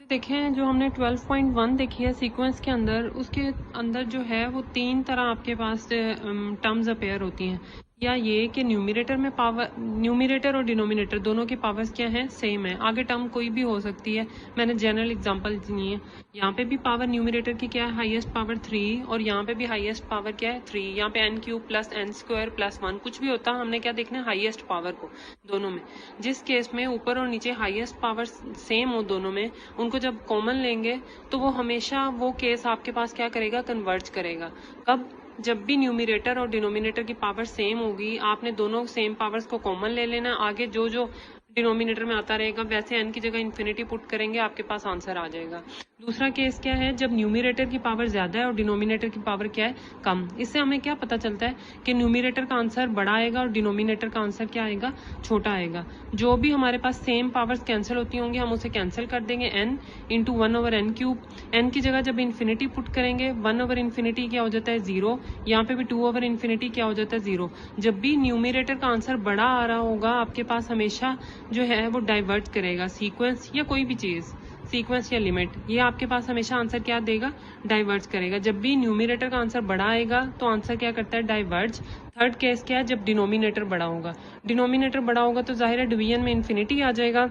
देखें जो हमने 12.1 देखी है सीक्वेंस के अंदर, उसके अंदर जो है वो तीन तरह आपके पास टर्म्स अपेयर होती हैं। या ये कि न्यूमरेटर में पावर, न्यूमरेटर और डिनोमिनेटर दोनों की पावर्स क्या है, सेम है। आगे टर्म कोई भी हो सकती है, मैंने जनरल एग्जांपल दी है। यहाँ पे भी पावर न्यूमरेटर की क्या है, हाईएस्ट पावर 3, और यहाँ पे भी हाईएस्ट पावर क्या है, 3। यहाँ पे n³ प्लस n² प्लस 1 कुछ भी होता है, हमने क्या देखना है, हाईएस्ट पावर को दोनों में। जिस केस में ऊपर और नीचे हाईएस्ट पावर सेम हो दोनों में, उनको जब कॉमन लेंगे तो वो हमेशा वो केस आपके पास क्या करेगा, कन्वर्ज करेगा। कब? जब भी न्यूमरेटर और डिनोमिनेटर की पावर सेम होगी, आपने दोनों सेम पावर्स को कॉमन ले लेना। आगे जो जो डिनोमिनेटर में आता रहेगा वैसे n की जगह इन्फिनिटी पुट करेंगे, आपके पास आंसर आ जाएगा। दूसरा केस क्या है, जब न्यूमरेटर की पावर ज्यादा है और डिनोमिनेटर की पावर क्या है, कम। इससे हमें क्या पता चलता है कि न्यूमरेटर का आंसर बड़ा आएगा और डिनोमिनेटर का आंसर क्या आएगा, छोटा आएगा। जो भी हमारे पास सेम पावर्स कैंसिल होती होंगी, हम उसे कैंसिल कर देंगे, n इंटू 1/n³। n की जगह जब इन्फिनिटी पुट करेंगे, 1/इन्फिनिटी क्या हो जाता है, 0। यहाँ पे भी 2/इन्फिनिटी क्या हो जाता है, 0। जब भी न्यूमरेटर का आंसर बड़ा आ रहा होगा, आपके पास हमेशा जो है वो डाइवर्ट करेगा। सीक्वेंस या कोई भी चीज, सीक्वेंस या लिमिट, ये आपके पास हमेशा आंसर क्या देगा, डाइवर्ज करेगा। जब भी न्यूमरेटर का आंसर बड़ा आएगा तो आंसर क्या करता है, डाइवर्ज। थर्ड केस क्या है, जब डिनोमिनेटर बड़ा होगा। डिनोमिनेटर बड़ा होगा तो जाहिर है डिवीजन में इन्फिनिटी आ जाएगा।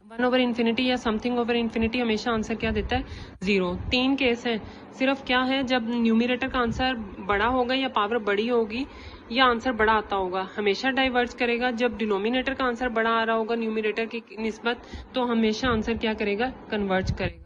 1/इन्फिनिटी या समथिंग ओवर इन्फिनिटी हमेशा आंसर क्या देता है, 0। तीन केस है सिर्फ, क्या है, जब न्यूमरेटर का आंसर बड़ा होगा या पावर बड़ी होगी या आंसर बड़ा आता होगा, हमेशा डाइवर्ज करेगा। जब डिनोमिनेटर का आंसर बड़ा आ रहा होगा न्यूमरेटर की निस्बत, तो हमेशा आंसर क्या करेगा, कन्वर्ज करेगा।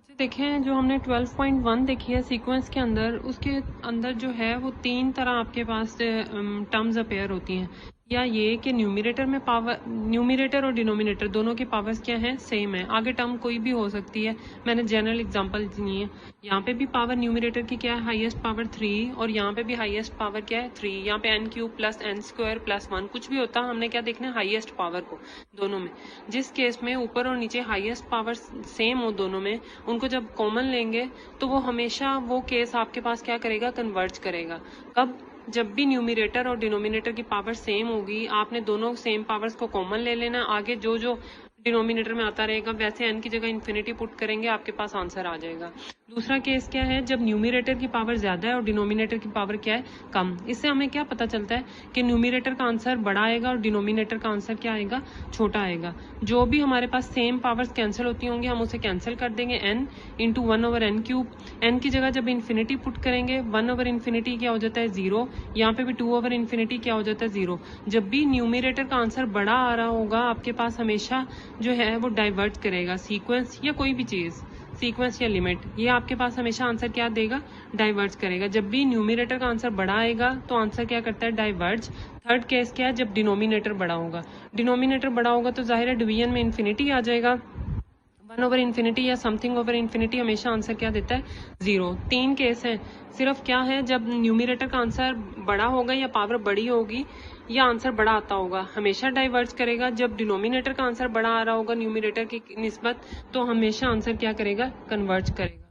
देखें जो हमने 12.1 देखी है सीक्वेंस के अंदर, उसके अंदर जो है वो तीन तरह आपके पास टर्म्स अपेयर होती हैं। या ये कि न्यूमरेटर में पावर, न्यूमरेटर और डिनोमिनेटर दोनों की पावर्स क्या है, सेम है। आगे टर्म कोई भी हो सकती है, मैंने जनरल एग्जांपल दी है। यहाँ पे भी पावर न्यूमरेटर की क्या है, हाईएस्ट पावर 3, और यहाँ पे भी हाईएस्ट पावर क्या है, 3। यहाँ पे n³ प्लस n² प्लस 1 कुछ भी होता है, हमने क्या देखना है, हाईएस्ट पावर को दोनों में। जिस केस में ऊपर और नीचे हाईएस्ट पावर सेम हो दोनों में, उनको जब कॉमन लेंगे तो वो हमेशा वो केस आपके पास क्या करेगा, कन्वर्ज करेगा। कब? जब भी न्यूमरेटर और डिनोमिनेटर की पावर सेम होगी, आपने दोनों सेम पावर्स को कॉमन ले लेना। आगे जो जो डिनोमिनेटर में आता रहेगा वैसे n की जगह इन्फिनिटी पुट करेंगे, आपके पास आंसर आ जाएगा। दूसरा केस क्या है, जब न्यूमरेटर की पावर ज्यादा है और डिनोमिनेटर की पावर क्या है, कम। इससे हमें क्या पता चलता है कि न्यूमरेटर का आंसर बड़ा आएगा और डिनोमिनेटर का आंसर क्या आएगा, छोटा आएगा। जो भी हमारे पास सेम पावर्स कैंसिल होती होंगी, हम उसे कैंसिल कर देंगे, n इंटू 1/n³। n की जगह जब इन्फिनिटी पुट करेंगे, 1/इन्फिनिटी क्या हो जाता है, 0। यहाँ पे भी 2/इन्फिनिटी क्या हो जाता है, 0। जब भी न्यूमरेटर का आंसर बड़ा आ रहा होगा, आपके पास हमेशा जो है वो डाइवर्ट करेगा। सीक्वेंस या कोई भी चीज, सीक्वेंस या लिमिट, ये आपके पास हमेशा आंसर क्या देगा, डाइवर्ज करेगा। जब भी न्यूमरेटर का आंसर बड़ा आएगा तो आंसर क्या करता है, डाइवर्ज। थर्ड केस क्या है, जब डिनोमिनेटर बड़ा होगा। डिनोमिनेटर बड़ा होगा तो जाहिर है डिवीजन में इन्फिनिटी आ जाएगा। 1/इन्फिनिटी या समथिंग ओवर इन्फिनिटी हमेशा आंसर क्या देता है, 0। तीन केस है सिर्फ, क्या है, जब न्यूमरेटर का आंसर बड़ा होगा या पावर बड़ी होगी या आंसर बड़ा आता होगा, हमेशा डाइवर्ज करेगा। जब डिनोमिनेटर का आंसर बड़ा आ रहा होगा न्यूमरेटर की निस्बत, तो हमेशा आंसर क्या करेगा, कन्वर्ज करेगा।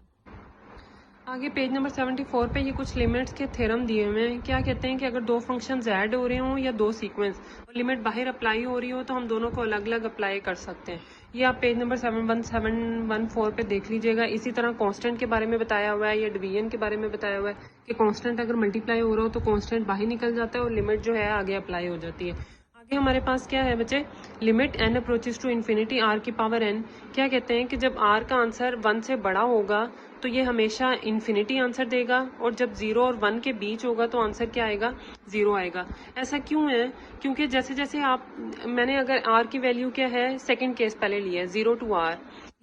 आगे पेज नंबर 74 पे ये कुछ लिमिट्स के थ्योरम दिए हुए हैं। क्या कहते हैं कि अगर दो फंक्शंस ऐड हो रहे हों या दो सीक्वेंस और लिमिट बाहर अप्लाई हो रही हो, तो हम दोनों को अलग अलग अप्लाई कर सकते हैं। ये आप पेज नंबर 71714 पे देख लीजिएगा। इसी तरह कांस्टेंट के बारे में बताया हुआ है या डिवीजन के बारे में बताया हुआ है कि कांस्टेंट अगर मल्टीप्लाई हो रहा हो तो कांस्टेंट बाहर निकल जाता है और लिमिट जो है आगे अप्लाई हो जाती है। आगे हमारे पास क्या है बच्चे, limit n approaches to infinity r की पावर n। क्या कहते हैं कि जब r का आंसर 1 से बड़ा होगा तो ये हमेशा इन्फिनिटी आंसर देगा, और जब 0 और 1 के बीच होगा तो आंसर क्या आएगा, 0 आएगा। ऐसा क्यों है, क्योंकि जैसे जैसे आप, मैंने अगर r की वैल्यू क्या है, सेकंड केस पहले लिया है 0 to r,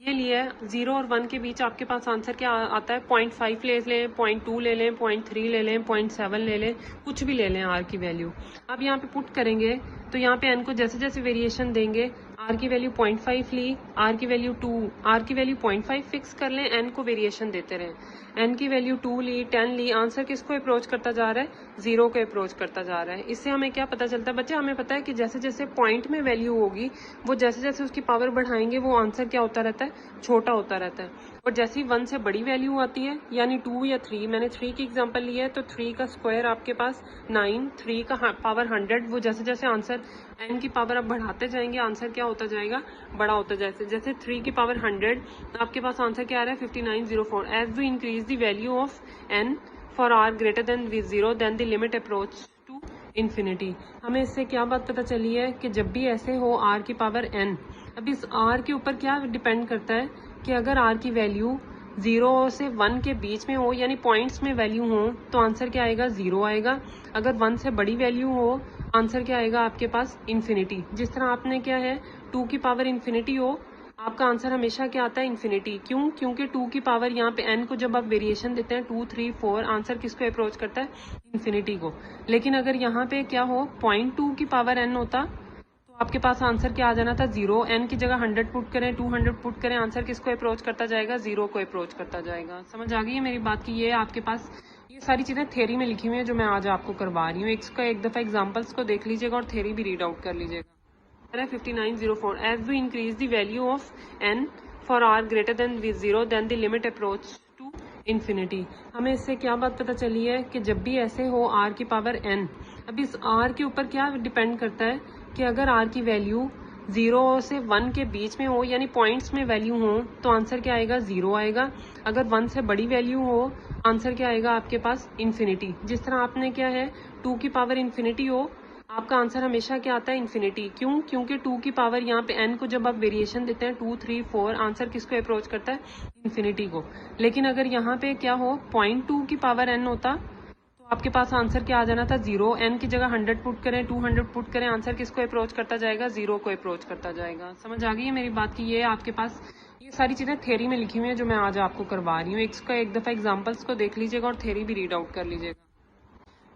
ये लिया है 0 और 1 के बीच, आपके पास आंसर क्या आता है, 0.5 ले लें, 0.2 ले लें, 0.3 ले लें, 0.7 ले लें, कुछ भी ले लें r की वैल्यू। अब यहाँ पे पुट करेंगे तो यहाँ पे n को जैसे जैसे वेरिएशन देंगे, r की वैल्यू 0.5 ली, r की वैल्यू 2, r की वैल्यू 0.5 फिक्स कर लें, n को वेरिएशन देते रहें। n की वैल्यू 2 ली, 10 ली, आंसर किसको अप्रोच करता जा रहा है, 0 को अप्रोच करता जा रहा है। इससे हमें क्या पता चलता है बच्चे, हमें पता है कि जैसे जैसे पॉइंट में वैल्यू होगी, वो जैसे जैसे उसकी पावर बढ़ाएंगे वो आंसर क्या होता रहता है, छोटा होता रहता है। और जैसे ही 1 से बड़ी वैल्यू आती है, यानी 2 या 3, मैंने 3 की एग्जांपल ली है, तो 3 का स्क्वायर आपके पास 9, 3 का पावर 100, वो जैसे जैसे आंसर n की पावर आप बढ़ाते जाएंगे, आंसर क्या होता जाएगा, बड़ा होता जाएगा। जैसे 3 की पावर 100, आपके पास आंसर क्या आ रहा है 5904। As we increase the value of n for r greater than 0 then the limit approach to infinity. हमें इससे क्या बात पता चली है कि जब भी ऐसे हो r की पावर n, अब इस r के ऊपर क्या डिपेंड करता है कि अगर r की वैल्यू 0 से 1 के बीच में हो, यानी पॉइंट्स में वैल्यू हो, तो आंसर क्या आएगा, 0 आएगा। अगर 1 से बड़ी वैल्यू हो, आंसर क्या आएगा आपके पास, इन्फिनिटी। जिस तरह आपने क्या है 2 की पावर इन्फिनिटी हो, आपका आंसर हमेशा क्या आता है, इन्फिनिटी। क्यों? क्योंकि 2 की पावर यहाँ पे n को जब आप वेरिएशन देते हैं 2, 3, 4, आंसर किसको अप्रोच करता है, इन्फिनिटी को। लेकिन अगर यहाँ पे क्या हो 0.2 की पावर n होता, तो आपके पास आंसर क्या आ जाना था, 0। n की जगह 100 पुट करें, 200 पुट करें, आंसर किसको अप्रोच करता जाएगा, 0 को अप्रोच करता जाएगा। समझ आ गई है मेरी बात की? ये आपके पास ये सारी चीजें थ्योरी में लिखी हुई है जो मैं आज आपको करवा रही हूँ। इसका एक दफा एग्जांपल्स को देख लीजिएगा और थ्योरी भी रीड आउट कर लीजिएगा। 5904 as we increase the value of n for r greater than 0 then the limit approach to infinity. हमें इससे क्या बात पता चली है कि जब भी ऐसे हो r की पावर n, अब इस r के ऊपर क्या डिपेंड करता है कि अगर r की वैल्यू 0 से 1 के बीच में हो, यानी पॉइंट्स में वैल्यू हो, तो आंसर क्या आएगा, 0 आएगा। अगर 1 से बड़ी वैल्यू हो, आंसर क्या आएगा आपके पास, इन्फिनिटी। जिस तरह आपने क्या है 2 की पावर इन्फिनिटी हो, आपका आंसर हमेशा क्या आता है, इन्फिनिटी। क्यों? क्योंकि 2 की पावर यहाँ पे n को जब आप वेरिएशन देते हैं 2, 3, 4, आंसर किसको अप्रोच करता है, इन्फिनिटी को। लेकिन अगर यहाँ पे क्या हो 0.2 की पावर n होता, तो आपके पास आंसर क्या आ जाना था, 0। n की जगह 100 पुट करें, 200 पुट करें, आंसर किसको अप्रोच करता जाएगा, 0 को अप्रोच करता जाएगा। समझ आ गई है मेरी बात की? ये आपके पास ये सारी चीजें थ्योरी में लिखी हुई है जो मैं आज आपको करवा रही हूँ। इसका एक दफा एग्जांपल्स को देख लीजिएगा और थ्योरी भी रीड आउट कर लीजिएगा।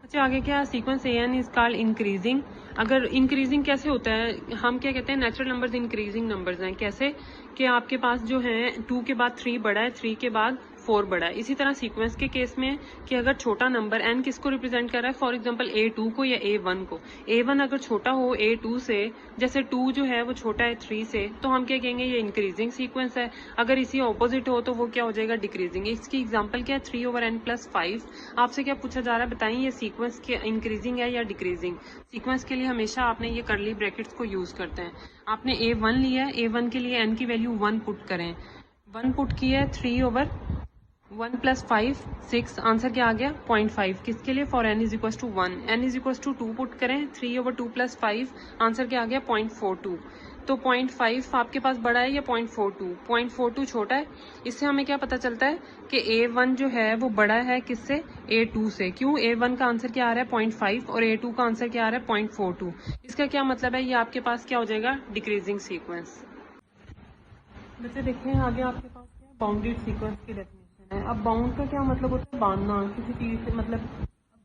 अच्छा, आगे क्या, sequence an is called increasing. अगर इंक्रीजिंग कैसे होता है, हम क्या कहते हैं नेचुरल नंबर्स इंक्रीजिंग नंबर्स हैं। कैसे कि आपके पास जो है 2 के बाद 3 बड़ा है, 3 के बाद 4 बड़ा है। इसी तरह सीक्वेंस के केस में कि अगर छोटा नंबर n किसको रिप्रेजेंट कर रहा है, फॉर एग्जांपल a2 को या a1 को। a1 अगर छोटा हो a2 से, जैसे 2 जो है वो छोटा है 3 से, तो हम क्या कहेंगे, ये इंक्रीजिंग सीक्वेंस है। अगर इसी ऑपोजिट हो तो वो क्या हो जाएगा, डिक्रीजिंग। इसकी एग्जाम्पल क्या है 3/n+5। आपसे क्या पूछा जा रहा है, बताइए ये सीक्वेंस के इंक्रीजिंग है या डिक्रीजिंग। सीक्वेंस के लिए हमेशा आपने ये कर्ली ब्रैकेट्स को यूज करते हैं। आपने a1 लिया है, a1 के लिए n की वैल्यू 1 पुट करें, 1 पुट की है 3/1+5 6, आंसर क्या आ गया 0.5। किसके लिए, for n is equal to 1। n is equal to 2 put करें, 3/2+5, आंसर क्या आ गया 0.42। तो 0.5 आपके पास बड़ा है या 0.42? 0.42 छोटा है। इससे हमें क्या पता चलता है कि a1 जो है वो बड़ा है किससे, a2 से। क्यों? a1 का आंसर क्या आ रहा है 0.5 और a2 का आंसर क्या आ रहा है 0.42। इसका क्या मतलब है, ये आपके पास क्या हो जाएगा, डिक्रीजिंग सीक्वेंस। बच्चे देखते हैं आगे आपके पास क्या है, बाउंडेड सीक्वेंस की डेफिनेशन है। अब बाउंड का क्या मतलब होता है, बांधना किसी चीज से। मतलब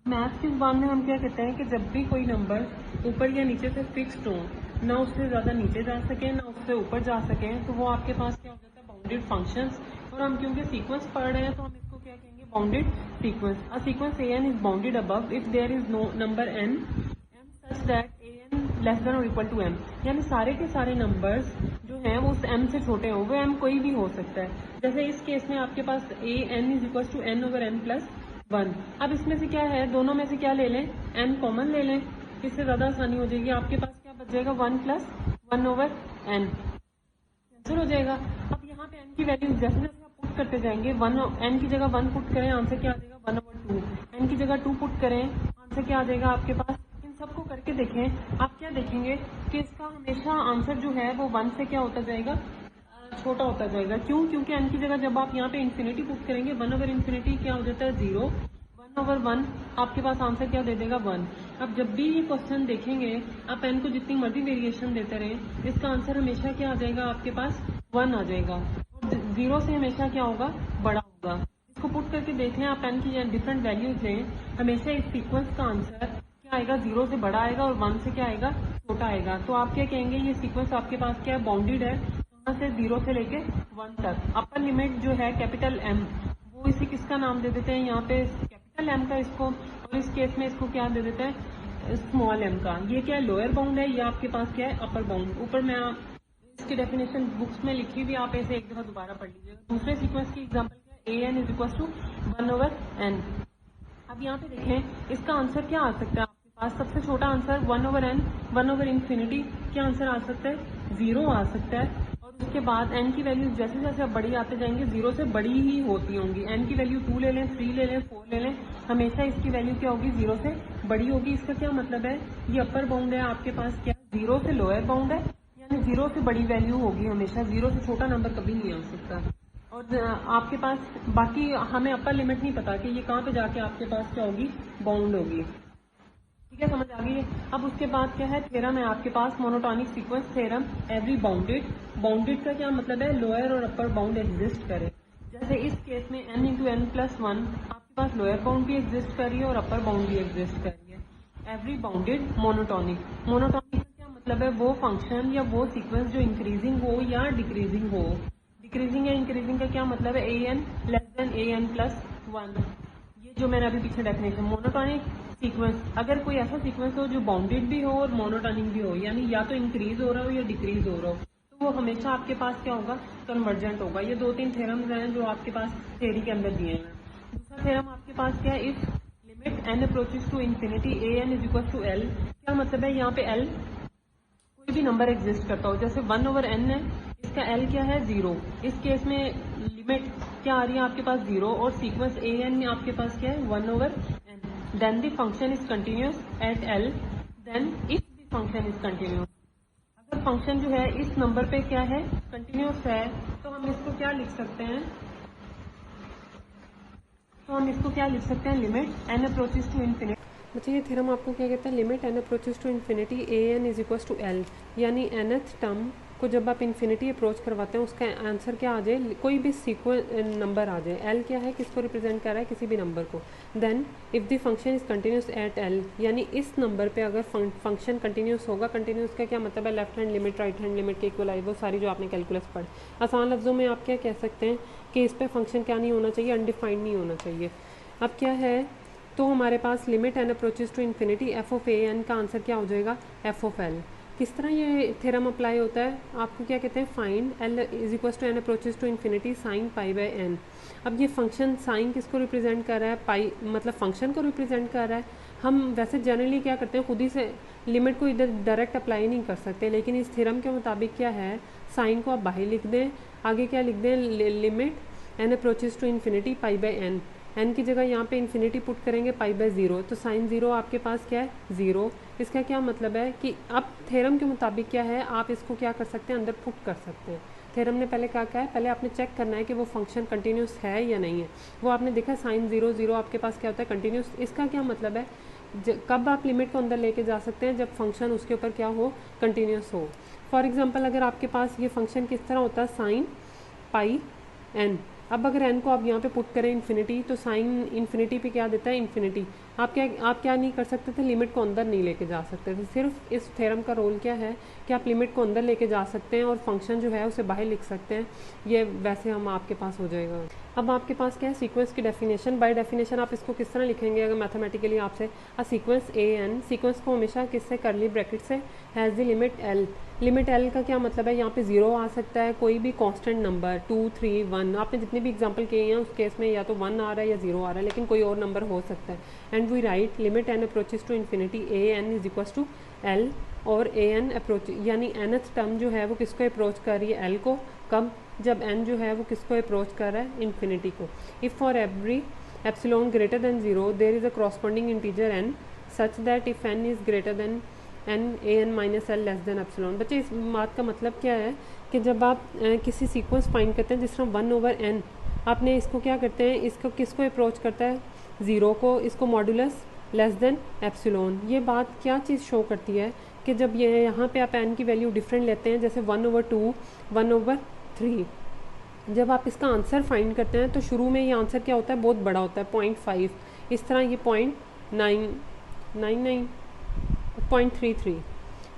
मैथ्स की जुबान में हम क्या कहते हैं कि जब भी कोई नंबर ऊपर या नीचे से फिक्स्ड हो, ना उससे ज्यादा नीचे जा सके ना उससे ऊपर जा सके, तो वो आपके पास क्या हो जाता है, बाउंडेड फंक्शंस। और हम क्योंकि सीक्वेंस पढ़ रहे हैं तो हम इसको क्या कहेंगे, bounded sequence. A sequence an is bounded above if there is no number n m such that an less than और इक्वल टू m। यानी सारे के सारे नंबर्स जो हैं वो उस m से छोटे हों, वो m कोई भी हो सकता है। जैसे इस केस में आपके पास an is equal to n/n+1। अब इसमें से क्या है, दोनों में से क्या ले लें, n कॉमन ले लें, इससे ज्यादा आसानी हो जाएगी। आपके पास क्या बच जाएगा, 1+1/n कैंसिल हो जाएगा। अब यहाँ पे n की वैल्यू जैसे जैसे आप पुट करते जाएंगे, n की जगह 1 पुट करें, आंसर क्या आ जाएगा 1/2। n की जगह 2 पुट करें, आंसर क्या आ जाएगा आपके पास। इन सबको करके देखें, आप क्या देखेंगे कि इसका हमेशा आंसर जो है वो 1 से क्या होता जाएगा, छोटा होता जाएगा। क्यों? क्योंकि n की जगह जब आप यहाँ पे इन्फिनिटी पुट करेंगे, 1/∞ क्या हो जाता है 0, 1/1 आपके पास आंसर क्या दे देगा 1। अब जब भी ये क्वेश्चन देखेंगे, आप n को जितनी मर्जी वेरिएशन देते रहें, इसका आंसर हमेशा क्या आ जाएगा आपके पास, 1 आ जाएगा। और 0 से हमेशा क्या होगा, बड़ा होगा। इसको पुट करके देख लें, आप n की डिफरेंट वैल्यूज लें, हमेशा इस सीक्वेंस का आंसर क्या आएगा, 0 से बड़ा आएगा और 1 से क्या आएगा, छोटा आएगा। तो आप क्या कहेंगे, ये सीक्वेंस आपके पास क्या है, बाउंडेड है, से 0 से लेके 1 तक। अपर लिमिट जो है कैपिटल M, वो इसे किसका नाम दे देते हैं, यहाँ पे कैपिटल M का इसको, और इस केस में इसको क्या दे देते हैं, स्मॉल m का। ये क्या है, लोअर बाउंड है, ये आपके पास क्या है, अपर बाउंड। ऊपर मैं इसकी डेफिनेशन बुक्स में लिखी हुई, आप ऐसे एक दफा दोबारा पढ़ लीजिएगा। दूसरे सीक्वेंस की एग्जाम्पल क्या है, an is equal to 1/n। अब यहाँ पे देखें, इसका आंसर क्या आ सकता है आपके पास सबसे छोटा आंसर 1/n, 1/infinity क्या आंसर आ सकता है? 0 आ सकता है। और उसके बाद n की वैल्यूज जैसे जैसे आप बड़ी आते जाएंगे 0 से बड़ी ही होती होंगी। n की वैल्यू 2 ले लें, 3 ले लें, 4 ले लें, हमेशा इसकी वैल्यू क्या होगी? 0 से बड़ी होगी। इसका क्या मतलब है? ये अपर बाउंड है आपके पास, क्या 0 से लोअर बाउंड है, यानी 0 से बड़ी वैल्यू होगी हमेशा, 0 से छोटा नंबर कभी नहीं आ सकता। और आपके पास बाकी हमें अपर लिमिट नहीं पता कि ये कहाँ पे जाके आपके पास क्या होगी? बाउंड होगी। ठीक है, समझ आ गई है। अब उसके बाद क्या है? थ्योरम है आपके पास, monotonic sequence theorem. Every bounded, bounded का क्या मतलब है? लोअर और अपर बाउंड एग्जिस्ट करे। जैसे इस केस में n into n plus one, आपके पास लोअर बाउंड भी एग्जिस्ट कर रही है और अपर बाउंड भी एग्जिस्ट कर रही है। एवरी बाउंडेड मोनोटोनिक, मोनोटोनिक का क्या मतलब है? वो फंक्शन या वो सीक्वेंस जो इंक्रीजिंग हो या डिक्रीजिंग हो। डिक्रीजिंग या इंक्रीजिंग का क्या मतलब है? an less then an plus one. ये जो मैंने अभी पीछे डेफिनेशन, मोनोटोनिक सीक्वेंस, अगर कोई ऐसा सीक्वेंस हो जो बाउंडेड भी हो और मोनोटोनिक भी हो, यानी या तो इंक्रीज हो रहा हो या डिक्रीज हो रहा हो, तो वो हमेशा आपके पास क्या होगा? कन्वर्जेंट होगा। ये 2-3 थ्योरम्स हैं जो आपके पास थ्योरी के अंदर दिए हैं। दूसरा थ्योरम आपके पास क्या है? If limit n approaches to infinity an is equal to l, क्या मतलब है? यहाँ पे l कोई भी नंबर एग्जिस्ट करता हो, जैसे 1/n है, इसका l क्या है? 0। इस केस में लिमिट क्या आ रही है आपके पास? 0, और सीक्वेंस an में आपके पास क्या है? 1/n। Then the function is continuous at l, then if the function is continuous, अगर फंक्शन जो है इस नंबर पे क्या है? कंटिन्यूस है, तो हम इसको क्या लिख सकते हैं? Limit n approaches to infinity. बच्चे ये थ्योरम आपको क्या कहता है? Limit n approaches to infinity an is equal to l, यानी nth टर्म को जब आप इन्फिनिटी अप्रोच करवाते हैं उसका आंसर क्या आ जाए? कोई भी सीक्वेंस नंबर आ जाए। l क्या है? किसको रिप्रेजेंट कर रहा है? किसी भी नंबर को। Then if the function is continuous at l, यानी इस नंबर पे अगर फंक्शन कंटिन्यूस होगा। कंटिन्यूस का क्या मतलब है? Left hand limit right hand limit के इक्वल आई, वो सारी जो आपने कैलकुलस पढ़ी। आसान लफ्जों में आप क्या कह सकते हैं कि इस पे फंक्शन क्या नहीं होना चाहिए? अनडिफाइंड नहीं होना चाहिए। अब क्या है? तो हमारे पास limit n approaches to infinity F of A N का आंसर क्या हो जाएगा? F of L. किस तरह ये थ्योरम अप्लाई होता है? आपको क्या कहते हैं? Find L is equal to n approaches to infinity sine pi by n. अब ये फंक्शन साइन किसको रिप्रेजेंट कर रहा है? पाई मतलब फंक्शन को रिप्रेजेंट कर रहा है। हम वैसे जनरली क्या करते हैं? खुद ही से लिमिट को इधर डायरेक्ट अप्लाई नहीं कर सकते, लेकिन इस थ्योरम के मुताबिक क्या है? साइन को आप बाहर लिख दें, आगे क्या लिख दें? Limit n approaches to infinity pi by n. n की जगह यहाँ पे इन्फिनिटी पुट करेंगे पाई बाय 0, तो साइन 0 आपके पास क्या है? 0। इसका क्या मतलब है कि अब थ्योरम के मुताबिक क्या है? आप इसको क्या कर सकते हैं? अंदर पुट कर सकते हैं। थ्योरम ने पहले क्या कहा है? पहले आपने चेक करना है कि वो फंक्शन कंटिन्यूस है या नहीं है। वो आपने देखा साइन 0 0 आपके पास क्या होता है? कंटिन्यूस। इसका क्या मतलब है? कब आप लिमिट को अंदर लेके जा सकते हैं? जब फंक्शन उसके ऊपर क्या हो? कंटिन्यूस हो। फॉर एग्जाम्पल अगर आपके पास ये फंक्शन किस तरह होता है? Sine pi n. अब अगर n को आप यहाँ पे पुट करें इन्फिनिटी, तो साइन इन्फिनिटी पे क्या देता है? इन्फिनिटी। आप क्या नहीं कर सकते थे? लिमिट को अंदर नहीं लेके जा सकते थे। सिर्फ इस थ्योरम का रोल क्या है कि आप लिमिट को अंदर लेके जा सकते हैं और फंक्शन जो है उसे बाहर लिख सकते हैं। ये वैसे हम आपके पास हो जाएगा। अब आपके पास क्या है? सीक्वेंस की डेफिनेशन। बाय डेफिनेशन आप इसको किस तरह लिखेंगे? अगर मैथमेटिकली आपसे a sequence a n, sequence को हमेशा किससे? करली ब्रैकेट से has the limit L. Limit L का क्या मतलब है? यहाँ पे 0 आ सकता है, कोई भी कांस्टेंट नंबर 2 3 1, आपने जितने भी एग्जांपल किए हैं उस केस में या तो 1 आ रहा है या 0 आ रहा है, लेकिन कोई और नंबर हो सकता है। And we write limit n approaches to infinity a n is equal to L, और ए एन अप्रोच यानी nth टर्म जो है वो किसको अप्रोच कर रही है? एल को। कब? जब n जो है वो किसको अप्रोच कर रहा है? इन्फिनिटी को। If for every epsilon greater than 0 there is a corresponding integer n such that if n is greater than n a n minus L less than epsilon. बच्चे इस बात का मतलब क्या है कि जब आप किसी सीक्वेंस फाइंड करते हैं जिस तरह 1/n, आपने इसको क्या करते हैं? इसको किसको अप्रोच करता है? 0 को। इसको मॉडुलस लेस देन एप्सिलॉन। ये बात क्या चीज़ शो करती है कि जब ये यहाँ पे आप n की वैल्यू डिफरेंट लेते हैं, जैसे 1/2 1/3, जब आप इसका आंसर फाइंड करते हैं तो शुरू में ये आंसर क्या होता है? बहुत बड़ा होता है, 0.5। इस तरह ये 0.999 0.33,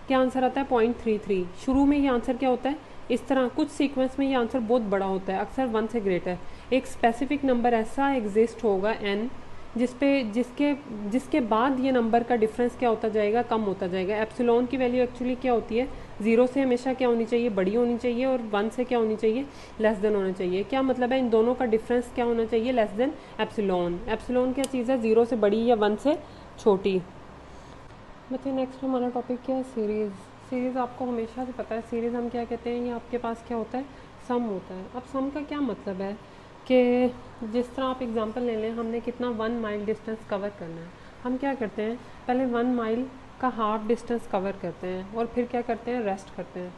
क्या आंसर आता है? 0.33। शुरू में ये आंसर क्या होता है? इस तरह कुछ सीक्वेंस में ये आंसर बहुत बड़ा होता है, अक्सर 1 से ग्रेटर। एक स्पेसिफिक नंबर ऐसा एग्जिस्ट होगा n जिसके बाद ये नंबर का डिफरेंस क्या होता जाएगा? कम होता जाएगा। एप्सिलॉन की वैल्यू एक्चुअली क्या होती है? 0 से हमेशा क्या होनी चाहिए? बड़ी होनी चाहिए, और 1 से क्या होनी चाहिए? लेस देन होना चाहिए। क्या मतलब है? इन दोनों का डिफरेंस क्या होना चाहिए? Less than epsilon. एप्सिलॉन क्या चीज़ है? 0 से बड़ी या 1 से छोटी। बच्चे नेक्स्ट हमारा टॉपिक क्या है, सीरीज़। सीरीज़ आपको हमेशा से पता है, सीरीज़ हम क्या कहते हैं, ये आपके पास क्या होता है, सम होता है। अब सम का क्या मतलब है कि जिस तरह आप एग्जांपल ले लें, हमने कितना 1 माइल डिस्टेंस कवर करना है। हम क्या करते हैं, पहले 1 माइल का हाफ डिस्टेंस कवर करते हैं और फिर क्या करते हैं, रेस्ट करते हैं।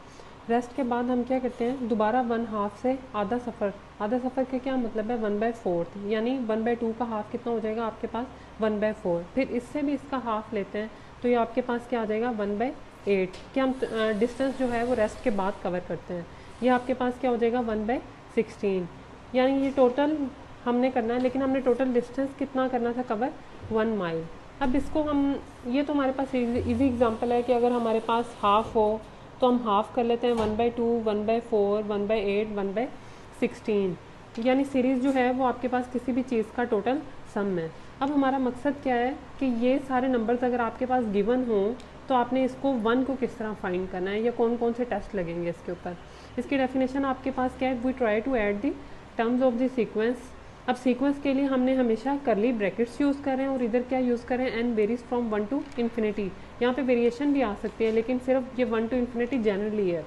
रेस्ट के बाद हम क्या करते हैं, दोबारा 1/2 से आधा सफ़र। आधा सफ़र का क्या मतलब है, 1/4, यानी 1/2 का हाफ कितना हो जाएगा आपके पास, 1/4। फिर इससे भी इसका हाफ लेते हैं तो ये आपके पास क्या आ जाएगा, 1/8। क्या हम डिस्टेंस जो है वो रेस्ट के बाद कवर करते हैं। ये आपके पास क्या हो जाएगा, 1/16। यानी ये टोटल हमने करना है, लेकिन हमने टोटल डिस्टेंस कितना करना था कवर, 1 माइल। अब इसको हम, ये तो हमारे पास इजी एग्जांपल है कि अगर हमारे पास हाफ हो तो हम हाफ कर लेते हैं, 1/2, 1/4, 1/8, 1/16। यानी सीरीज़ जो है वो आपके पास किसी भी चीज़ का टोटल सम है। अब हमारा मकसद क्या है कि ये सारे नंबर्स अगर आपके पास गिवन हो तो आपने इसको 1 को किस तरह फाइंड करना है, या कौन कौन से टेस्ट लगेंगे इसके ऊपर। इसकी डेफिनेशन आपके पास क्या है, we try to add the terms of the sequence. अब सीक्वेंस के लिए हमने हमेशा करली ब्रैकेट्स यूज़ कर रहे हैं और इधर क्या यूज़ करें, n varies from 1 to infinity. यहाँ पे वेरिएशन भी आ सकती है, लेकिन सिर्फ ये 1 to इन्फिनिटी जनरली है।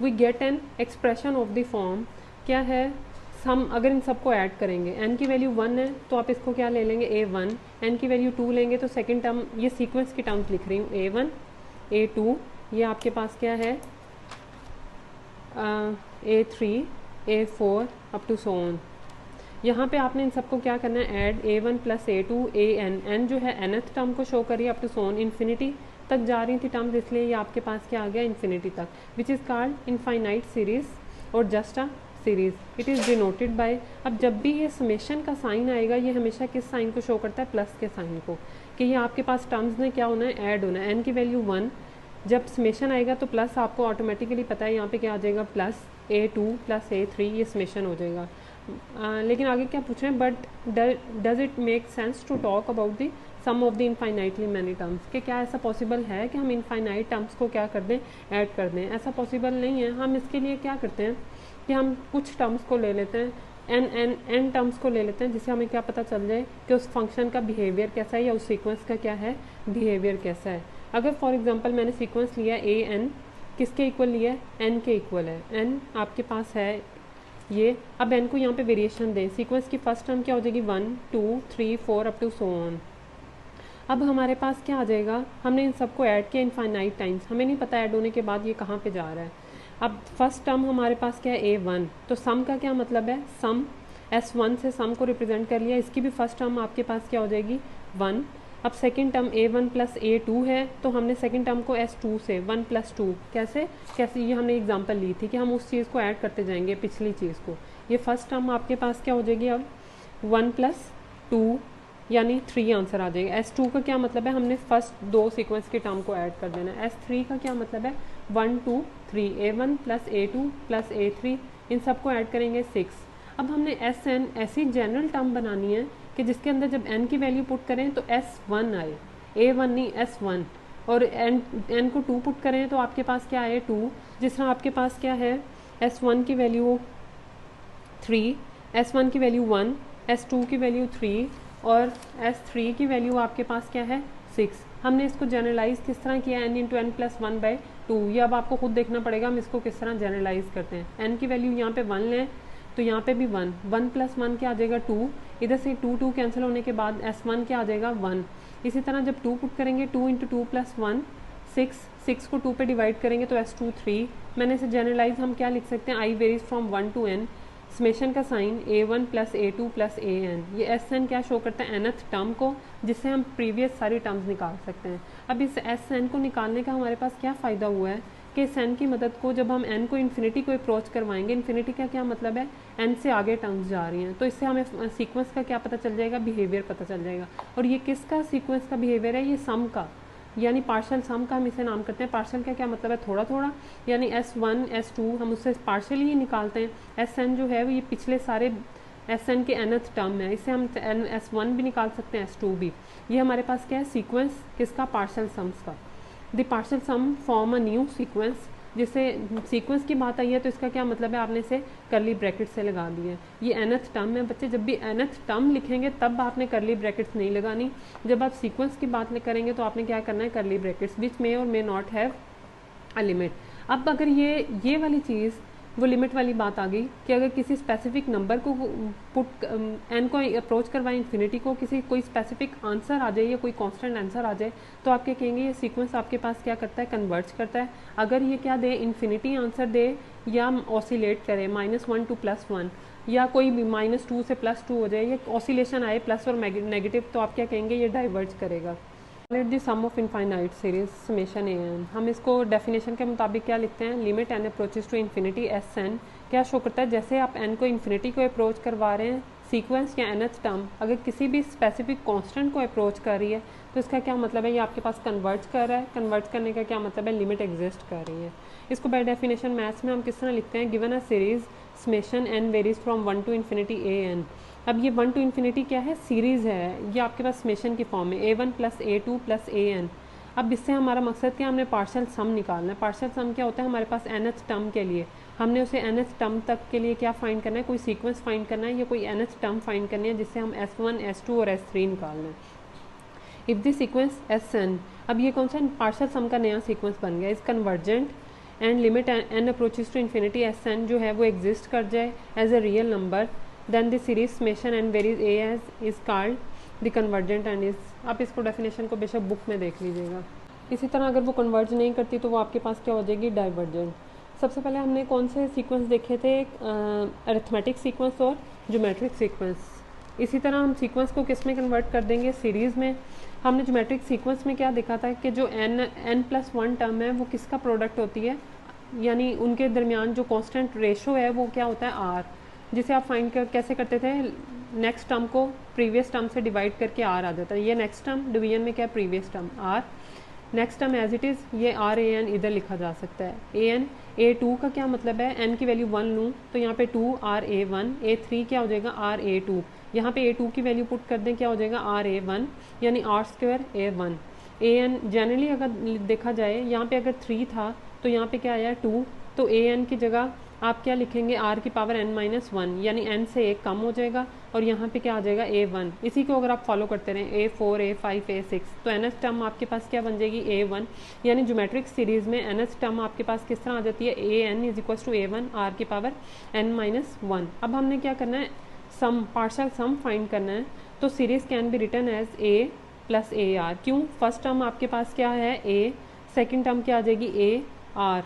We get an expression of the form, क्या है, हम अगर इन सबको ऐड करेंगे, n की वैल्यू 1 है तो आप इसको क्या ले लेंगे, a1। n की वैल्यू 2 लेंगे तो सेकंड टर्म, ये सीक्वेंस की टर्म्स लिख रही हूँ, a1 a2, ये आपके पास क्या है, a3 a4 up to so on. यहाँ पे आपने इन सबको क्या करना है, add a1 plus a2 an। n जो है nth टर्म को शो करिए up to so on, infinity तक जा रही थी टर्म्स, इसलिए ये आपके पास क्या आ गया, इन्फिनिटी तक, which is called infinite series और just a series. It is denoted by, अब जब भी ये समेशन का साइन आएगा, ये हमेशा किस साइन को शो करता है, प्लस के साइन को, कि ये आपके पास टर्म्स ने क्या होना है, ऐड होना है। n की वैल्यू 1, जब समेशन आएगा तो प्लस, आपको ऑटोमेटिकली पता है यहाँ पे क्या आ जाएगा, प्लस a2 प्लस a3, ये समेशन हो जाएगा। लेकिन आगे क्या पूछ रहे हैं, but does it make sense to talk about the sum of the infinitely many terms, कि क्या ऐसा पॉसिबल है कि हम इनफाइनाइट टर्म्स को क्या कर दें, ऐड कर दें। ऐसा पॉसिबल नहीं है। हम इसके लिए क्या करते हैं कि हम कुछ टर्म्स को ले लेते हैं, एन टर्म्स को ले लेते हैं, जिससे हमें क्या पता चल जाए कि उस फंक्शन का बिहेवियर कैसा है या उस सीक्वेंस का क्या है, बिहेवियर कैसा है। अगर फॉर एग्जांपल मैंने सीक्वेंस लिया ए एन, किसके इक्वल लिया है, एन के इक्वल है। एन आपके पास है ये, अब एन को यहाँ पे वेरिएशन दें, सीक्वेंस की फर्स्ट टर्म क्या हो जाएगी, 1 2 3 4 अप टू सो ऑन। अब हमारे पास क्या आ जाएगा, हमने इन सबको ऐड किया इनफाइनाइट टाइम्स, हमें नहीं पता ऐड होने के बाद ये कहाँ पे जा रहा है। अब फर्स्ट टर्म हमारे पास क्या है, a1, तो सम का क्या मतलब है, सम, s1 से सम को रिप्रेजेंट कर लिया, इसकी भी फर्स्ट टर्म आपके पास क्या हो जाएगी, 1। अब second term a1 plus a2 है, तो हमने सेकंड टर्म को s2 से 1 प्लस 2, कैसे कैसे, ये हमने एग्जांपल ली थी कि हम उस चीज़ को ऐड करते जाएंगे पिछली चीज़ को। ये फर्स्ट टर्म आपके पास क्या हो जाएगी, अब 1 प्लस 2 यानी 3 आंसर आ जाएगा। S2 का क्या मतलब है, हमने फर्स्ट 2 सीक्वेंस के टर्म को ऐड कर देना है। S3 का क्या मतलब है, 1 2 3, a1 plus a2 plus a3, इन सबको ऐड करेंगे 6। अब हमने Sn ऐसी जनरल टर्म बनानी है कि जिसके अंदर जब n की वैल्यू पुट करें तो S1 आए, a1 नहीं S1, और n को 2 पुट करें तो आपके पास क्या आए, 2। जिस तरह आपके पास क्या है, S1 की वैल्यू 3, S1 की वैल्यू 1, S2 की वैल्यू 3 और S3 की वैल्यू आपके पास क्या है, 6। हमने इसको जनरलाइज किस तरह किया, n इंटू एन प्लस 1/2। ये अब आपको खुद देखना पड़ेगा हम इसको किस तरह जनरलाइज करते हैं। n की वैल्यू यहाँ पे 1 लें तो यहाँ पे भी 1, 1 प्लस 1 क्या आ जाएगा, 2। इधर से 2 2 कैंसिल होने के बाद S1 क्या आ जाएगा, 1। इसी तरह जब 2 पुट करेंगे, 2 इंटू 2 प्लस 1 6, 6 को 2 पे डिवाइड करेंगे तो S2 3। मैंने इसे जनरलाइज हम क्या लिख सकते हैं, I varies from 1 to n, summation का sign a1 plus a2 plus an। ये Sn क्या शो करता है, nth टर्म को, जिससे हम प्रीवियस सारी टर्म्स निकाल सकते हैं। अब इस Sn को निकालने का हमारे पास क्या फ़ायदा हुआ है कि इस n की मदद को जब हम n को इन्फिनिटी को अप्रोच करवाएंगे, इन्फिनिटी का क्या मतलब है, n से आगे टर्म्स जा रही हैं, तो इससे हमें सीक्वेंस का क्या पता चल जाएगा, बिहेवियर पता चल जाएगा। और ये किसका सीक्वेंस का बिहेवियर है, ये सम का, यानी पार्शियल सम का हम इसे नाम करते हैं। पार्शियल का क्या मतलब है, थोड़ा थोड़ा, यानी S1 S2 हम उससे पार्शियल ही निकालते हैं। Sn जो है वो ये पिछले सारे Sn के nth टर्म है, इससे हम S1 भी निकाल सकते हैं, S2 भी। ये हमारे पास क्या है, सीक्वेंस किसका, पार्शियल सम्स का। The partial sum form a new sequence जिससे सीक्वेंस की बात आई है तो इसका क्या मतलब है, आपने इसे करली ब्रैकेट से लगा दिया। ये nth टर्म है बच्चे, जब भी nth टर्म लिखेंगे तब आपने करली ब्रैकेट्स नहीं लगानी। जब आप सीक्वेंस की बात करेंगे तो आपने क्या करना है, करली ब्रैकेट्स विच मे और may not have a limit. अब अगर ये वाली चीज़ वो लिमिट वाली बात आ गई कि अगर किसी स्पेसिफिक नंबर को पुट एन को अप्रोच करवाए इन्फिनिटी को, किसी कोई स्पेसिफिक आंसर आ जाए या कोई कांस्टेंट आंसर आ जाए, तो आप क्या कहेंगे, ये सीक्वेंस आपके पास क्या करता है, कन्वर्ज करता है। अगर ये क्या दे, इन्फिनिटी आंसर दे या ऑसिलेट करे -1 to +1, या कोई भी -2 से +2 हो जाए, या ऑसिलेशन आए प्लस और नेगेटिव, तो आप क्या कहेंगे, ये डाइवर्ज करेगा। Let the sum of infinite series summation a n, हम इसको डेफिनेशन के मुताबिक क्या लिखते हैं, limit n approaches to infinity s n. क्या शो करता है, जैसे आप एन को इन्फिनिटी को अप्रोच करवा रहे हैं, सीक्वेंस या nth टर्म अगर किसी भी स्पेसिफिक कांस्टेंट को अप्रोच कर रही है तो इसका क्या मतलब है, ये आपके पास कन्वर्ज कर रहा है। कन्वर्ज करने का क्या मतलब है, लिमिट एग्जिस्ट कर रही है। इसको बाय डेफिनेशन मैथ्स में हम किस तरह लिखते हैं, given a series summation n varies from 1 to infinity a n. अब ये 1 to इन्फिनिटी क्या है, सीरीज़ है, ये आपके पास समेशन की फॉर्म है, a1 + a2 + an। अब इससे हमारा मकसद क्या, हमने पार्शियल सम निकालना है। पार्शियल सम क्या होता है, हमारे पास nth टर्म के लिए हमने उसे nth टर्म तक के लिए क्या फाइंड करना है, कोई सीक्वेंस फाइंड करना है या कोई nth टर्म फाइंड करनी है जिससे हम s1 s2 और s3 निकालना है। इफ़ द सीक्वेंस sn, अब ये कौन सा पार्शियल सम का नया सीक्वेंस बन गया, is convergent and limit n approaches to infinity sn जो है वो एग्जिस्ट कर जाए as a real number, then the series summation n varies a as is called the convergent and is। आप इसको डेफिनेशन को बेशक बुक में देख लीजिएगा। इसी तरह अगर वो कन्वर्ज नहीं करती तो वो आपके पास क्या हो जाएगी, डाइवर्जेंट। सबसे पहले हमने कौन से सीक्वेंस देखे थे, अरिथमेटिक सीक्वेंस और ज्योमेट्रिक सीक्वेंस। इसी तरह हम सीक्वेंस को किस में कन्वर्ट कर देंगे, सीरीज़ में। हमने ज्योमेट्रिक सीक्वेंस में क्या देखा था कि जो n+1 टर्म है वो किसका प्रोडक्ट होती है, यानी उनके दरमियान जो कांस्टेंट रेशो है वो क्या होता है, r, जिसे आप फाइंड कैसे करते थे, नेक्स्ट टर्म को प्रीवियस टर्म से डिवाइड करके आर आ जाता है। ये नेक्स्ट टर्म, डिवीजन में क्या है, previous term r, next term as it is, ये आर ए एन इधर लिखा जा सकता है। ए एन A2 का क्या मतलब है, एन की वैल्यू 1 लूँ तो यहाँ पे 2 RA1, A3 क्या हो जाएगा, RA2, यहाँ पे A2 की वैल्यू पुट कर दें, क्या हो जाएगा, RA1, यानी R² A1। AN जनरली अगर देखा जाए, यहाँ पे अगर 3 था तो यहाँ पे क्या आया 2, तो AN की जगह आप क्या लिखेंगे, r की पावर n-1, यानी n से 1 कम हो जाएगा और यहाँ पे क्या आ जाएगा, A1। इसी को अगर आप फॉलो करते रहें, A4 A5 A6, तो nth टर्म आपके पास क्या बन जाएगी, A1। यानी ज्योमेट्रिक सीरीज़ में nth टर्म आपके पास किस तरह आ जाती है, AN = A1 r की पावर n-1। अब हमने क्या करना है, सम, पार्शियल सम फाइंड करना है। तो series can be written as A + AR। क्यों, फर्स्ट टर्म आपके पास क्या है, A, सेकेंड टर्म क्या आ जाएगी, AR,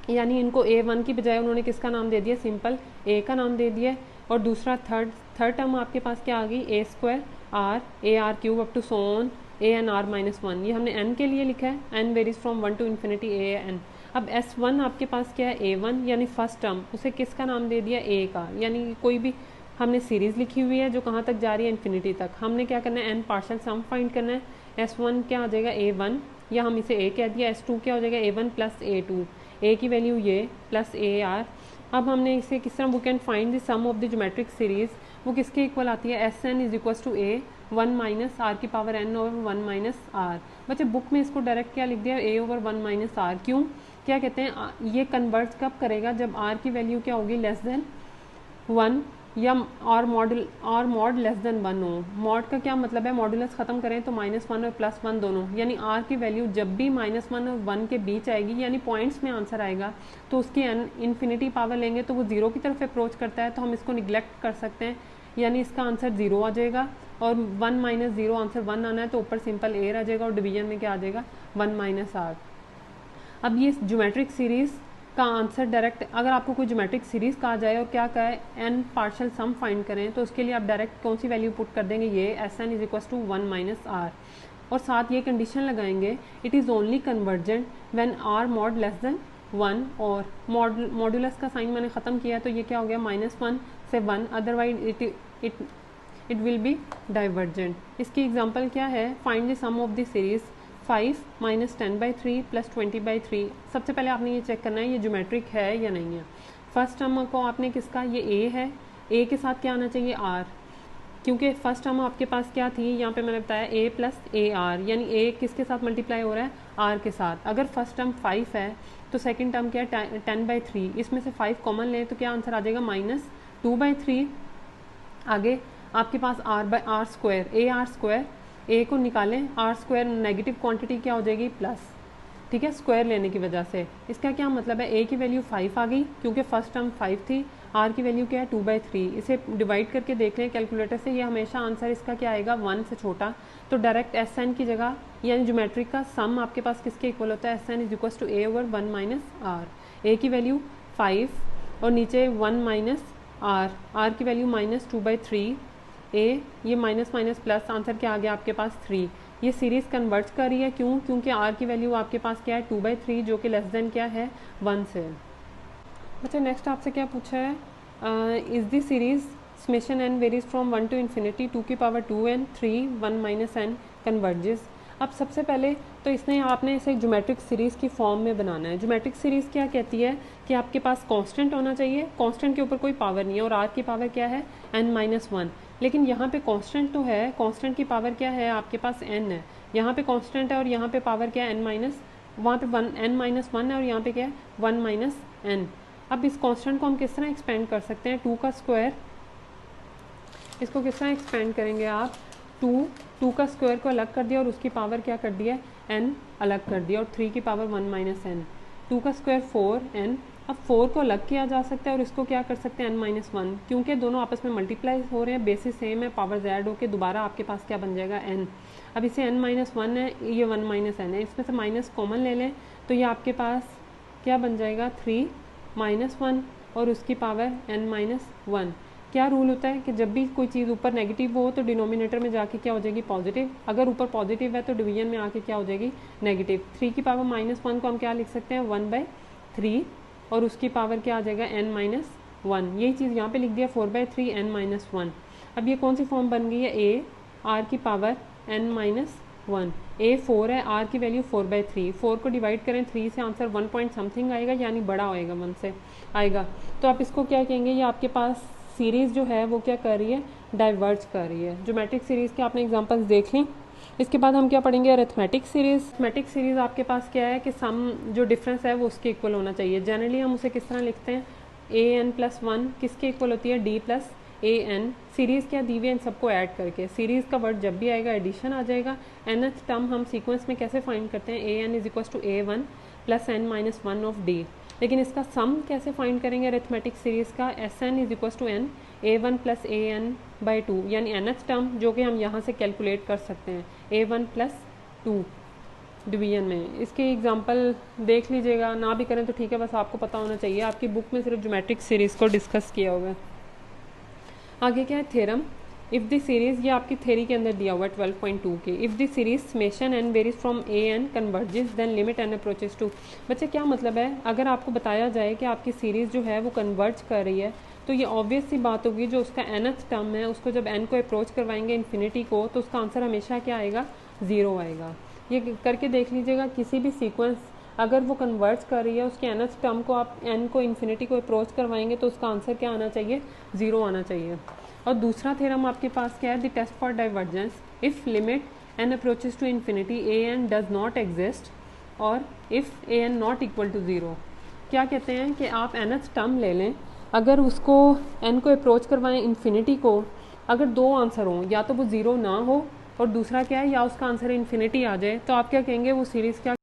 यानी इनको A1 की बजाय उन्होंने किसका नाम दे दिया, सिंपल A का नाम दे दिया। और दूसरा थर्ड टर्म आपके पास क्या आ गई, A² R AR³ up to so on AN_r-1। ये हमने n के लिए लिखा है, n varies from 1 to infinity AN। अब S1 आपके पास क्या है, A1, यानी फर्स्ट टर्म, उसे किसका नाम दे दिया, A का, यानी कोई भी हमने सीरीज़ लिखी हुई है जो कहाँ तक जा रही है, इन्फिनिटी तक। हमने क्या करना है, n पार्शियल सम फाइंड करना है। S1 क्या आ जाएगा, A1, या हम इसे A कह दिया। S2 क्या हो जाएगा, A1 + A2, A की वैल्यू ये प्लस AR। अब हमने इसे किस तरह, we can find the sum of the geometric series, वो किसके इक्वल आती है, SN = A 1 - r की पावर n/1 - r। बच्चे बुक में इसको डायरेक्ट क्या लिख दिया, A/1 - r। क्यों, क्या कहते हैं, ये कन्वर्ट कब करेगा, जब r की वैल्यू क्या होगी, <1 या और मॉड <1 हो। मॉड का क्या मतलब है, मॉडुलस खत्म करें तो -1 और +1 दोनों, यानी r की वैल्यू जब भी -1 और 1 के बीच आएगी, यानी पॉइंट्स में आंसर आएगा, तो उसकी इन्फिनिटी पावर लेंगे तो वो 0 की तरफ अप्रोच करता है, तो हम इसको निगलेक्ट कर सकते हैं, यानी इसका आंसर 0 आ जाएगा। और 1 - 0 आंसर 1 आना है, तो ऊपर सिंपल A आ जाएगा और डिवीजन में क्या आ जाएगा, 1 - r। अब ये ज्योमेट्रिक सीरीज़ का आंसर डायरेक्ट, अगर आपको कोई ज्योमेट्रिक सीरीज़ कहा जाए और क्या कहा है, n पार्शियल सम फाइंड करें, तो उसके लिए आप डायरेक्ट कौन सी वैल्यू पुट कर देंगे, ये SN = 1 - r। और साथ ये कंडीशन लगाएंगे, it is only convergent when r mod <1, और मॉडुलस का साइन मैंने ख़त्म किया तो ये क्या हो गया, -1 से 1, otherwise it will be divergent. इसकी एग्जाम्पल क्या है, find the sum of the series 5 - 10/3 + 20/3। सबसे पहले आपने ये चेक करना है ये ज्योमेट्रिक है या नहीं है। फर्स्ट टर्म को आपने किसका, ये A है, A के साथ क्या आना चाहिए, R। क्योंकि फर्स्ट टर्म आपके पास क्या थी, यहाँ पे मैंने बताया a प्लस ए आर, यानी a किसके साथ मल्टीप्लाई हो रहा है, r के साथ। अगर फर्स्ट टर्म 5 है तो सेकंड टर्म क्या है 10/3, इसमें से 5 कॉमन ले तो क्या आंसर आ जाएगा -2/3। आगे आपके पास r square, A R square, a को निकालें, r स्क्वायर नेगेटिव क्वांटिटी क्या हो जाएगी प्लस, ठीक है, स्क्वायर लेने की वजह से। इसका क्या मतलब है, a की वैल्यू 5 आ गई क्योंकि फर्स्ट टर्म 5 थी, r की वैल्यू क्या है 2/3। इसे डिवाइड करके देख लें कैलकुलेटर से, ये हमेशा आंसर इसका क्या आएगा 1 से छोटा, तो डायरेक्ट एस एन की जगह यानी ज्योमेट्रिक का सम आपके पास किसके इक्वल होता है, S N is equal to a over 1 minus R. A की वैल्यू 5 और नीचे 1 माइनस आर की वैल्यू -2/3, ए ये माइनस माइनस प्लस, आंसर क्या आ गया आपके पास 3। ये सीरीज कन्वर्ट कर रही है, क्यों, क्योंकि r की वैल्यू आपके पास क्या है 2/3 जो कि लेस देन क्या है 1 से। बच्चे नेक्स्ट आपसे क्या पूछा है, is the series summation n varies from 1 to infinity 2 की power 2n 3 1 minus n converges. अब सबसे पहले तो इसने आपने इसे ज्योमेट्रिक सीरीज़ की फॉर्म में बनाना है। ज्योमेट्रिक सीरीज़ क्या कहती है कि आपके पास कांस्टेंट होना चाहिए, कांस्टेंट के ऊपर कोई पावर नहीं है, और r की पावर क्या है n-1। लेकिन यहाँ पे कांस्टेंट तो है, कांस्टेंट की पावर क्या है आपके पास n है, यहाँ पे कांस्टेंट है और यहाँ पे पावर क्या है n-, वहाँ पे n-1 है और यहाँ पे क्या है 1 - n। अब इस कांस्टेंट को हम किस तरह एक्सपेंड कर सकते हैं, 2 का स्क्वायर, इसको किस तरह एक्सपेंड करेंगे आप, 2 का स्क्वायर को अलग कर दिया और उसकी पावर क्या कर दिया n अलग कर दिया, और 3 की पावर 1 - n। 2 का स्क्वायर 4n, अब 4 को अलग किया जा सकता है और इसको क्या कर सकते हैं n-1, क्योंकि दोनों आपस में मल्टीप्लाई हो रहे हैं, बेसिस सेम है, पावर z हो के दोबारा आपके पास क्या बन जाएगा n। अब इसे n-1 है, ये 1 - n है, इसमें से माइनस कॉमन ले लें तो ये आपके पास क्या बन जाएगा 3 - 1 और उसकी पावर n-1। क्या रूल होता है कि जब भी कोई चीज़ ऊपर नेगेटिव हो तो डिनोमिनेटर में जाके क्या हो जाएगी पॉजिटिव, अगर ऊपर पॉजिटिव है तो डिवीजन में आके क्या हो जाएगी नेगेटिव। 3 की पावर -1 को हम क्या लिख सकते हैं 1/3 और उसकी पावर क्या आ जाएगा n-1। यही चीज़ यहाँ पे लिख दिया 4/3 n-1। अब ये कौन सी फॉर्म बन गई है, a r की पावर n-1, a 4 है, r की वैल्यू 4/3, 4 को डिवाइड करें 3 से आंसर 1 पॉइंट समथिंग आएगा, यानी बड़ा होएगा 1 से आएगा। तो आप इसको क्या कहेंगे, ये आपके पास सीरीज़ जो है वो क्या कर रही है, डाइवर्ज कर रही है। ज्योमेट्रिक सीरीज़ के आपने एग्जांपल्स देख ली। इसके बाद हम क्या पढ़ेंगे, अरिथमेटिक सीरीज़। अरिथमेटिक सीरीज़ आपके पास क्या है कि सम जो डिफरेंस है वो उसके इक्वल होना चाहिए। जनरली हम उसे किस तरह लिखते हैं, an+1 किसके इक्वल होती है, d + an। सीरीज़ क्या दी हुई है, इन सबको ऐड करके, सीरीज़ का वर्ड जब भी आएगा एडिशन आ जाएगा। nth टर्म हम सीक्वेंस में कैसे फाइंड करते हैं, an = a1 + n-1 of d। लेकिन इसका सम कैसे फाइंड करेंगे अरिथमेटिक सीरीज़ का, Sn = n a1 + an/2, यानी nth टर्म जो कि हम यहाँ से कैलकुलेट कर सकते हैं a1 + 2 डिवीजन में। इसके एग्जांपल देख लीजिएगा, ना भी करें तो ठीक है, बस आपको पता होना चाहिए, आपकी बुक में सिर्फ ज्योमेट्रिक सीरीज़ को डिस्कस किया होगा। आगे क्या है, थ्योरम। इफ़ द सीरीज़, ये आपकी थ्योरी के अंदर दिया हुआ है 12.2 के, if the series summation n varies from an converges then limit n approaches to. बच्चे क्या मतलब है, अगर आपको बताया जाए कि आपकी सीरीज़ जो है वो कन्वर्ज कर रही है तो ये ऑब्वियस सी बात होगी, जो उसका nth टर्म है उसको जब n को अप्रोच करवाएंगे इन्फिनिटी को तो उसका आंसर हमेशा क्या आएगा 0 आएगा। ये करके देख लीजिएगा, किसी भी सीक्वेंस अगर वो कन्वर्ज कर रही है उसके nth टर्म को आप n को इन्फिनिटी को अप्रोच करवाएंगे तो उसका आंसर क्या आना चाहिए 0 आना चाहिए। और दूसरा थ्योरम आपके पास क्या है, the test for divergence. If limit n approaches to infinity an does not exist और if an not equal to 0। क्या कहते हैं कि आप nth टर्म ले लें, अगर उसको n को अप्रोच करवाएं इन्फिनिटी को, अगर दो आंसर हों, या तो वो 0 ना हो और दूसरा क्या है या उसका आंसर इन्फिनिटी आ जाए, तो आप क्या कहेंगे वो सीरीज़ क्या